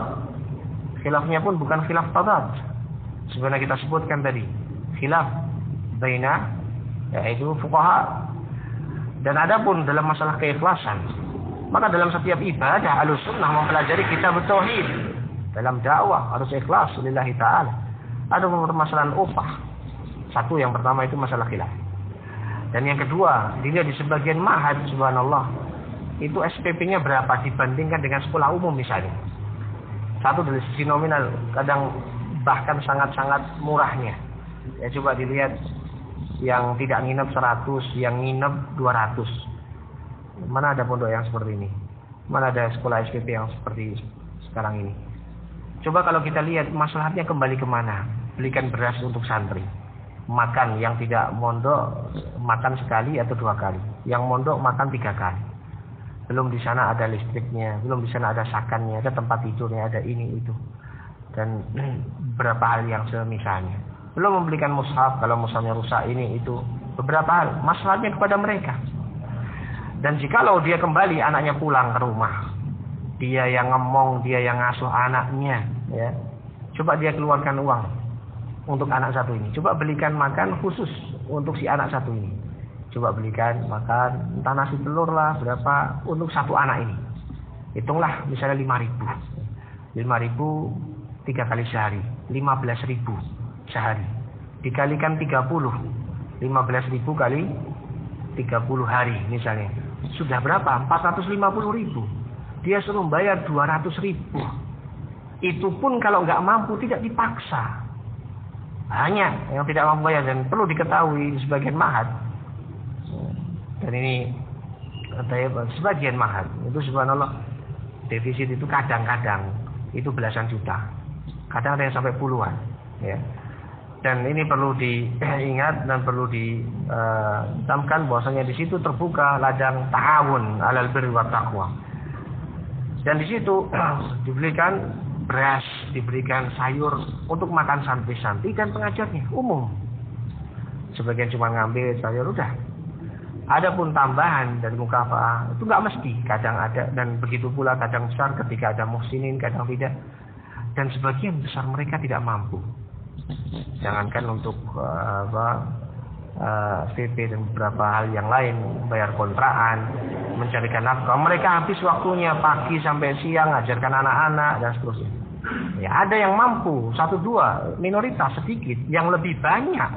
Khilafnya pun bukan khilaf tadad. Sebenarnya kita sebutkan tadi khilaf baina yaitu fuqaha. Dan ada pun dalam masalah keikhlasan. Maka dalam setiap ibadah Ahlus Sunnah mempelajari kitab tauhid. Dalam dakwah harus ikhlas lillahi ta'ala. Ada permasalahan upah. Satu yang pertama itu masalah khilaf. Dan yang kedua, dilihat di sebagian ma'had subhanallah, itu SPP-nya berapa dibandingkan dengan sekolah umum misalnya. Satu dari sisi nominal, kadang bahkan sangat-sangat murahnya. Ya coba dilihat yang tidak nginep 100, yang nginep 200. Mana ada pondok yang seperti ini? Mana ada sekolah SPP yang seperti sekarang ini? Coba kalau kita lihat masalahnya kembali kemana? Belikan beras untuk santri. Makan yang tidak mondok makan sekali atau 2 kali. Yang mondok makan 3 kali. Belum di sana ada listriknya, belum di sana ada sakannya, ada tempat tidurnya, ada ini itu. Dan beberapa hal yang semisalnya. Belum membelikan mushaf, kalau mushafnya rusak ini itu. Beberapa hal, masalahnya kepada mereka. Dan jikalau dia kembali anaknya pulang ke rumah, dia yang ngomong, dia yang ngasuh anaknya, ya. Coba dia keluarkan uang untuk anak satu ini. Coba belikan makan khusus untuk si anak satu ini. Coba belikan makan entah nasi telur lah berapa untuk satu anak ini. Hitunglah misalnya 5.000. 5.000 3 kali sehari, 15.000 sehari. Dikalikan 30. 15.000 kali 30 hari misalnya. Sudah berapa? 450.000. Dia suruh bayar 200.000. Itu pun kalau nggak mampu tidak dipaksa. Hanya yang tidak mampu bayar, dan perlu diketahui di sebagian ma'had. Dan ini sebagian ma'had itu subhanallah defisit itu kadang-kadang itu belasan juta. Kadang ada yang sampai puluhan, ya. Dan ini perlu diingat dan perlu ditamkan bahwasanya di situ terbuka ladang ta'awun 'alal birri wat taqwa. Dan di situ diberikan beras, diberikan sayur untuk makan santri-santri dan pengajarnya umum. Sebagian cuma ngambil sayur udah. Adapun tambahan dari mukafa'ah itu nggak mesti, kadang ada, dan begitu pula kadang besar ketika ada muhsinin, kadang tidak. Dan sebagian besar mereka tidak mampu. Jangankan untuk CP dan beberapa hal yang lain, bayar kontrakan, mencarikan nafkah. Mereka habis waktunya pagi sampai siang ngajarkan anak-anak dan seterusnya. Ya, ada yang mampu, 1-2, minoritas sedikit, yang lebih banyak,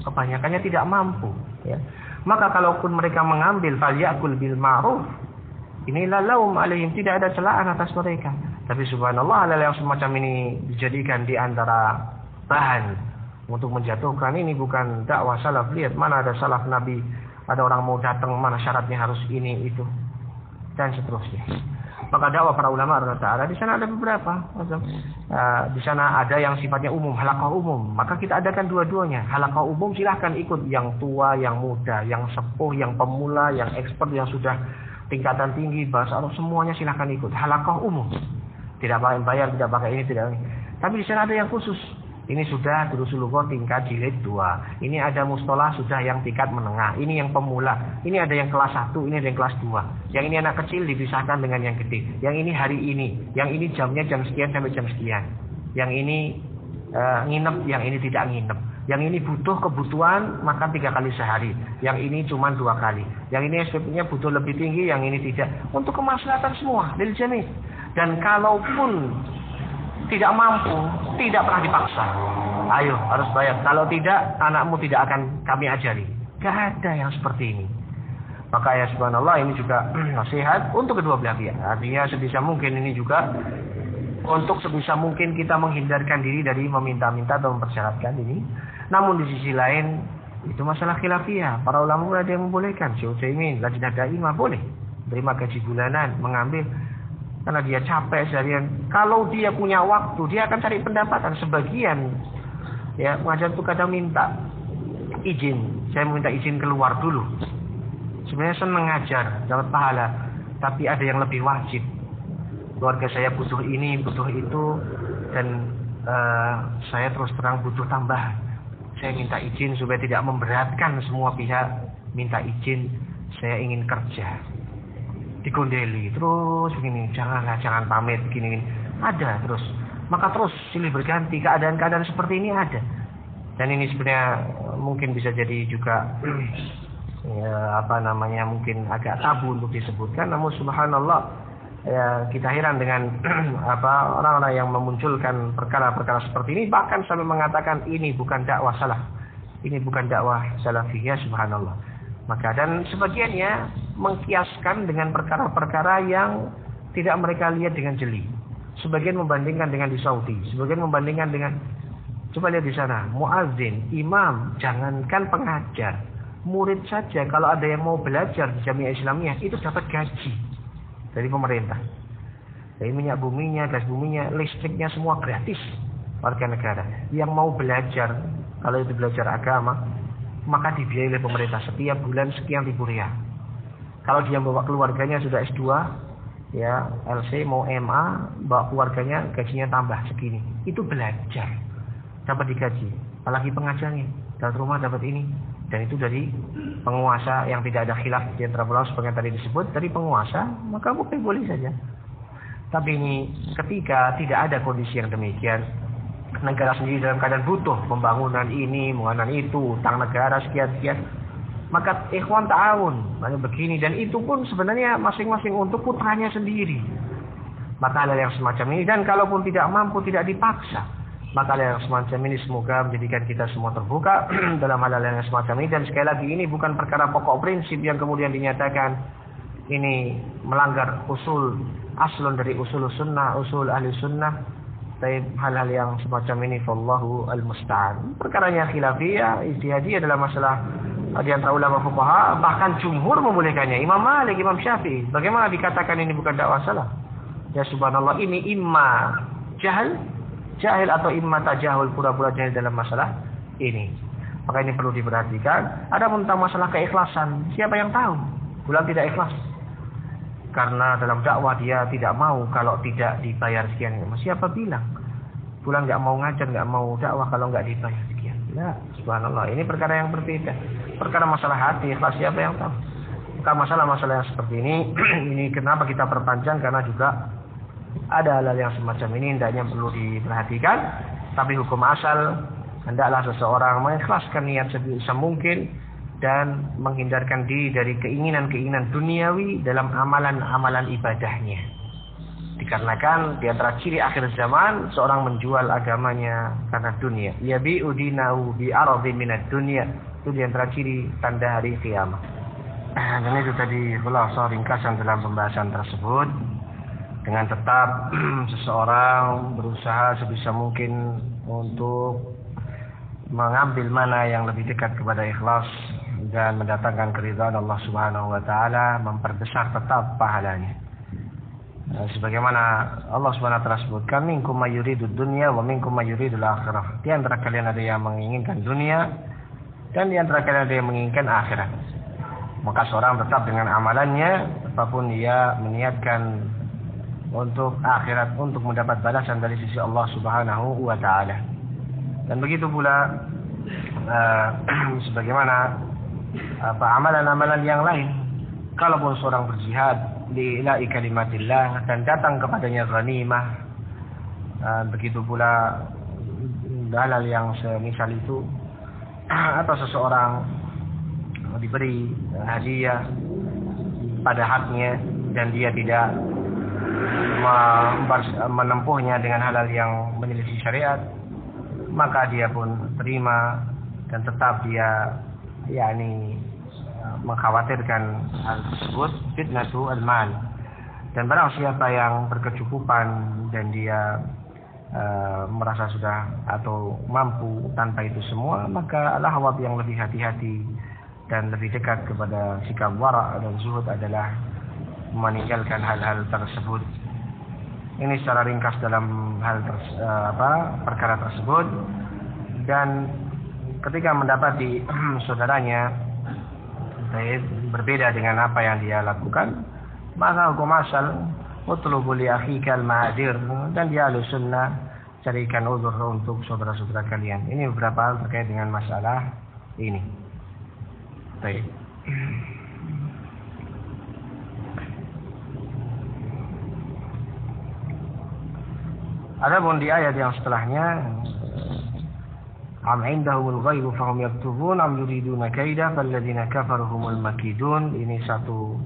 kebanyakannya tidak mampu. Ya. Maka kalaupun mereka mengambil falyakul bil ma'ruf, inilah laum alaihim, tidak ada celaan atas mereka. Tapi subhanallah hal yang semacam ini dijadikan di antara bahan untuk menjatuhkan. Ini bukan dakwah salaf. Lihat mana ada salaf Nabi, ada orang mau datang mana syaratnya harus ini itu dan seterusnya. Maka dakwah para ulama Ta'ala di sana ada beberapa macam. Di sana ada yang sifatnya umum, halaqah umum. Maka kita adakan dua-duanya. Halaqah umum silahkan ikut, yang tua, yang muda, yang sepuh, yang pemula, yang expert, yang sudah tingkatan tinggi bahasa Arab, semuanya silahkan ikut. Halaqah umum. Tidak pakai bayar, tidak pakai ini, tidak ini. Tapi di sana ada yang khusus. Ini sudah durusul lughah tingkat jilid 2. Ini ada mustalah sudah yang tingkat menengah. Ini yang pemula. Ini ada yang kelas 1, ini ada yang kelas 2. Yang ini anak kecil dipisahkan dengan yang gede. Yang ini hari ini. Yang ini jamnya jam sekian sampai jam sekian. Yang ini nginep, yang ini tidak nginep. Yang ini butuh kebutuhan makan 3 kali sehari. Yang ini cuma 2 kali. Yang ini SPP-nya butuh lebih tinggi, yang ini tidak. Untuk kemaslahatan semua, lil jami'. Dan kalaupun tidak mampu, tidak pernah dipaksa. Ayo, harus bayar. Kalau tidak, anakmu tidak akan kami ajari. Gak ada yang seperti ini. Maka ya subhanallah, ini juga nasihat untuk kedua belah pihak. Artinya sebisa mungkin ini juga untuk sebisa mungkin kita menghindarkan diri dari meminta-minta atau mempersyaratkan ini. Namun di sisi lain, Itu masalah khilafiyah. Para ulama ada yang membolehkan. Syekh Utsaimin, Lajnah Daimah boleh terima gaji bulanan, mengambil karena dia capek seharian. Kalau dia punya waktu, dia akan cari pendapatan. Sebagian ya pengajar itu kadang minta izin. Saya minta izin keluar dulu. Sebenarnya senang ngajar, dapat pahala, tapi ada yang lebih wajib. Keluarga saya butuh ini, butuh itu, dan saya terus terang butuh tambahan. Saya minta izin supaya tidak memberatkan semua pihak. Minta izin, saya ingin kerja. Dikondeli terus begini, jangan pamit begini. Ada terus, maka terus silih berganti. Keadaan-keadaan seperti ini ada. Dan ini sebenarnya mungkin bisa jadi juga ya, mungkin agak tabu untuk disebutkan. Namun subhanallah, ya, kita heran dengan orang-orang yang memunculkan perkara-perkara seperti ini, bahkan sampai mengatakan ini bukan dakwah salaf, ini bukan dakwah salafiyah, subhanallah. Maka dan sebagiannya mengkiaskan dengan perkara-perkara yang tidak mereka lihat dengan jeli. Sebagian membandingkan dengan di Saudi, sebagian membandingkan dengan, coba lihat di sana, muadzin, imam, jangankan pengajar, murid saja kalau ada yang mau belajar di Jamiah Islamiyah itu dapat gaji dari pemerintah. Dari minyak buminya, gas buminya, listriknya semua gratis warga negara. Yang mau belajar, kalau itu belajar agama, maka dibiayai oleh pemerintah setiap bulan sekian ribu rial. Kalau dia bawa keluarganya sudah S2, ya LC mau MA, bawa keluarganya gajinya tambah segini. Itu belajar, dapat digaji. Apalagi pengajarnya, dapat rumah dapat ini. Dan itu dari penguasa yang tidak ada khilaf di antara ulama seperti yang tadi disebut, dari penguasa, maka boleh saja. Tapi ini ketika tidak ada kondisi yang demikian, negara sendiri dalam keadaan butuh pembangunan ini, pembangunan itu, utang negara sekian-sekian, maka ikhwan ta'awun, banyak begini, dan itu pun sebenarnya masing-masing untuk putranya sendiri. Maka hal yang semacam ini, dan kalaupun tidak mampu, tidak dipaksa, maka hal yang semacam ini semoga menjadikan kita semua terbuka dalam hal yang semacam ini. Dan sekali lagi, ini bukan perkara pokok prinsip yang kemudian dinyatakan ini melanggar usul aslun dari usul sunnah, usul ahli sunnah. Tapi hal-hal yang semacam ini wallahu al-musta'an. Perkaranya khilafiyah, ijtihadiyah adalah masalah di antara ulama fuqaha, bahkan jumhur membolehkannya. Imam Malik, Imam Syafi'i. Bagaimana dikatakan ini bukan dakwah salaf? Ya subhanallah, ini imma jahil atau imma tajahul, pura-pura jahil dalam masalah ini. Maka ini perlu diperhatikan. Ada tentang masalah keikhlasan, siapa yang tahu? Bulan tidak ikhlas. Karena dalam dakwah dia tidak mau kalau tidak dibayar sekian. Siapa bilang? Pulang nggak mau ngajar, nggak mau dakwah kalau nggak dibayar sekian. Ya, subhanallah. Ini perkara yang berbeda. Perkara masalah hati, ikhlas, siapa yang tahu? Maka masalah-masalah yang seperti ini, ini kenapa kita perpanjang? Karena juga ada hal-hal yang semacam ini hendaknya perlu diperhatikan. Tapi hukum asal, hendaklah seseorang mengikhlaskan niat sebisa mungkin dan menghindarkan diri dari keinginan-keinginan duniawi dalam amalan-amalan ibadahnya. Dikarenakan di antara ciri akhir zaman seorang menjual agamanya karena dunia. Yabi'u dinahu bi aradhi minad dunya. Itu di antara ciri tanda hari kiamat. Dan itu tadi khulasa ringkasan dalam pembahasan tersebut. Dengan tetap seseorang berusaha sebisa mungkin untuk mengambil mana yang lebih dekat kepada ikhlas dan mendatangkan keridhaan Allah Subhanahu wa taala, memperbesar tetap pahalanya. Sebagaimana Allah Subhanahu wa taala sebutkan, minkum mayyuridud dunya wa minkum mayyuridul akhirah. Di antara kalian ada yang menginginkan dunia dan di antara kalian ada yang menginginkan akhirat. Maka seorang tetap dengan amalannya, apapun dia meniatkan untuk akhirat, untuk mendapat balasan dari sisi Allah Subhanahu wa taala. Dan begitu pula sebagaimana amalan-amalan yang lain. Kalaupun seorang berjihad lillahi kalimatillah dan datang kepadanya ghanimah, begitu pula hal-hal yang semisal itu, atau seseorang diberi hadiah pada haknya dan dia tidak menempuhnya dengan hal-hal yang menyelisih syariat, maka dia pun terima dan tetap dia mengkhawatirkan hal tersebut, fitnatu al-mal. Dan barang siapa yang berkecukupan dan dia merasa sudah atau mampu tanpa itu semua, maka lahwat yang lebih hati-hati dan lebih dekat kepada sikap wara' dan zuhud adalah meninggalkan hal-hal tersebut. Ini secara ringkas dalam hal perkara tersebut. Dan ketika mendapati saudaranya berbeda dengan apa yang dia lakukan, maka hukum asal utlubu li akhika al-ma'adir, dan dia ahlu sunnah, carikan uzur untuk saudara-saudara kalian. Ini beberapa hal terkait dengan masalah ini. Baik. Adapun di ayat yang setelahnya, am indahumul ghaibu fahum yaktubun am yuriduna kaida falladzina kafaru humul makidun. Ini satu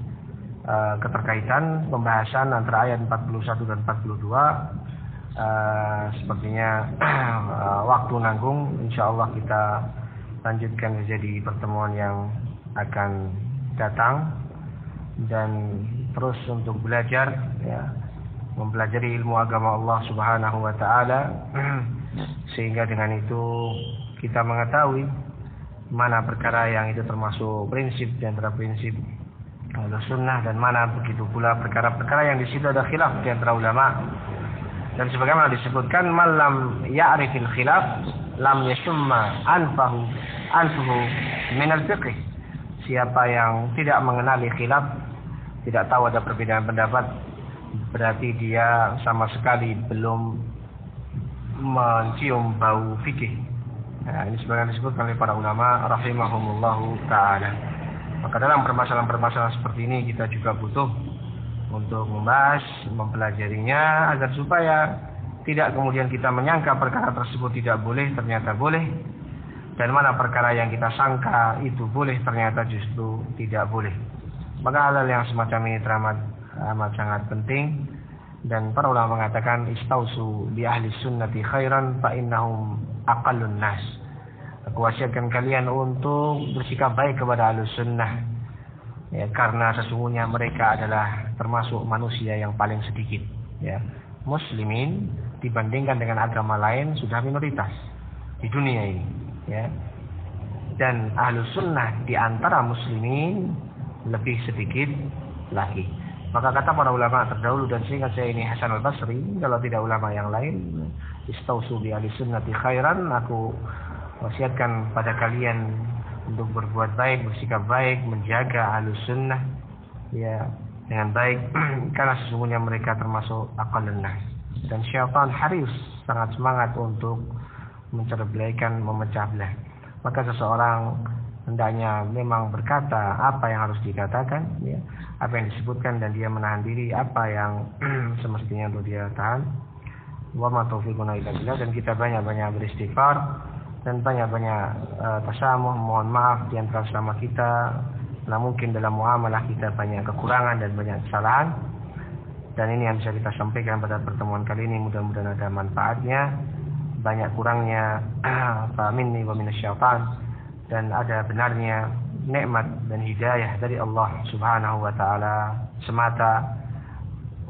keterkaitan pembahasan antara ayat 41 dan 42. Sepertinya waktu nanggung, insyaallah kita lanjutkan menjadi pertemuan yang akan datang, dan terus untuk belajar, ya, mempelajari ilmu agama Allah Subhanahu wa taala, sehingga dengan itu kita mengetahui mana perkara yang itu termasuk prinsip di antara prinsip Ahlussunnah, dan mana begitu pula perkara-perkara yang di situ ada khilaf di antara ulama. Dan sebagaimana disebutkan, malam ya'rifil khilaf lam yashumma anfuhu min al-fiqh. Siapa yang tidak mengenali khilaf, tidak tahu ada perbedaan pendapat, berarti dia sama sekali belum mencium bau fikih. Nah, ini sebagaimana disebutkan oleh para ulama rahimahumullahu ta'ala. Maka dalam permasalahan-permasalahan seperti ini kita juga butuh untuk membahas, mempelajarinya, agar supaya tidak kemudian kita menyangka perkara tersebut tidak boleh, ternyata boleh, dan mana perkara yang kita sangka itu boleh, ternyata justru tidak boleh. Maka hal-hal yang semacam ini amat sangat penting, dan para ulama mengatakan istausu bi ahli sunnati khairan fa innahum aqallun nas. Aku wasiatkan kalian untuk bersikap baik kepada ahli sunnah, ya, karena sesungguhnya mereka adalah termasuk manusia yang paling sedikit, ya. Muslimin dibandingkan dengan agama lain sudah minoritas di dunia ini, ya. Dan ahli sunnah di antara muslimin lebih sedikit lagi. Maka kata para ulama terdahulu, dan seingat saya ini Hasan al-Basri, kalau tidak ulama yang lain, istausu bi ahli sunnati khairan, aku wasiatkan pada kalian untuk berbuat baik, bersikap baik, menjaga ahli sunnah, ya, dengan baik, karena sesungguhnya mereka termasuk aqallun nas. Dan syaitan haris, sangat semangat untuk mencerbelaikan, memecah belah. Maka seseorang hendaknya memang berkata apa yang harus dikatakan, ya, apa yang disebutkan, dan dia menahan diri apa yang semestinya untuk dia tahan. Wa ma taufiquna illa billah. Dan kita banyak-banyak beristighfar dan banyak-banyak tasamuh, mohon maaf di antara sesama kita. Nah, mungkin dalam muamalah kita banyak kekurangan dan banyak kesalahan, dan ini yang bisa kita sampaikan pada pertemuan kali ini. Mudah-mudahan ada manfaatnya. Banyak kurangnya fa minni wa minasyaitan, dan ada benarnya nikmat dan hidayah dari Allah Subhanahu wa taala semata.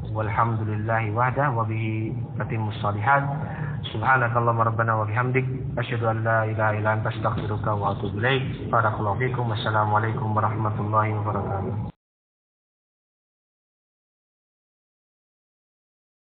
Walhamdulillahi wahdah wa bihi tatimmus shalihat. Subhanakallahumma rabbana wa bihamdik asyhadu an la ilaha illa anta astaghfiruka wa atubu ilaik. Barakallahu fikum. Wassalamualaikum warahmatullahi wabarakatuh.